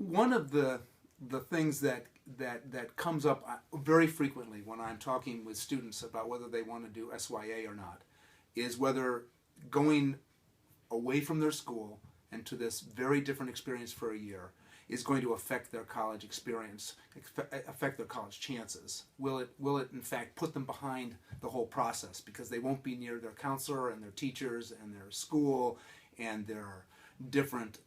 one of the things that comes up very frequently when I'm talking with students about whether they want to do SYA or not is whether going away from their school and to this very different experience for a year is going to affect their college experience, affect their college chances. Will it in fact put them behind the whole process because they won't be near their counselor and their teachers and their school and their different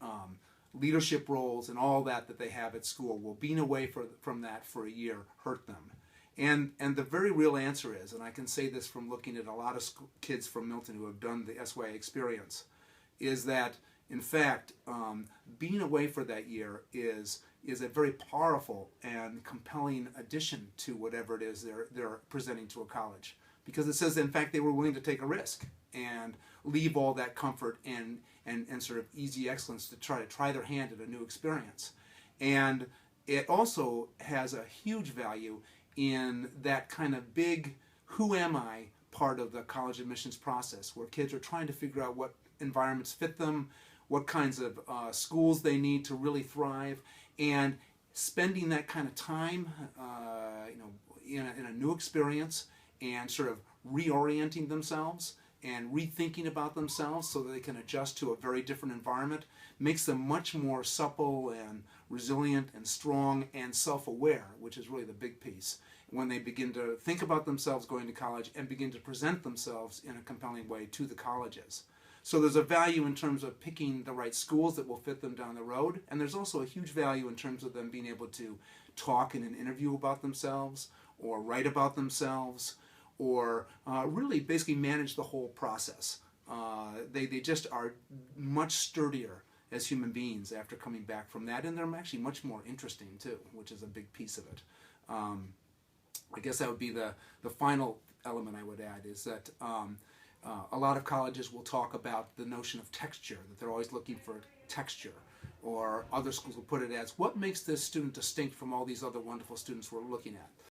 leadership roles and all that they have at school? Will being away from that for a year hurt them? And the very real answer is, and I can say this from looking at a lot of kids from Milton who have done the SYA experience, is that in fact being away for that year is a very powerful and compelling addition to whatever it is they're presenting to a college, because it says that in fact they were willing to take a risk and leave all that comfort and sort of easy excellence to try their hand at a new experience. And it also has a huge value in that kind of big who am I part of the college admissions process, where kids are trying to figure out what environments fit them, what kinds of schools they need to really thrive, and spending that kind of time in a new experience and sort of reorienting themselves and rethinking about themselves so that they can adjust to a very different environment makes them much more supple and resilient and strong and self-aware, which is really the big piece, when they begin to think about themselves going to college and begin to present themselves in a compelling way to the colleges. So there's a value in terms of picking the right schools that will fit them down the road, and there's also a huge value in terms of them being able to talk in an interview about themselves or write about themselves or really basically manage the whole process. They just are much sturdier as human beings after coming back from that, and they're actually much more interesting too, which is a big piece of it. I guess that would be the final element I would add, is that a lot of colleges will talk about the notion of texture, that they're always looking for texture, or other schools will put it as, what makes this student distinct from all these other wonderful students we're looking at?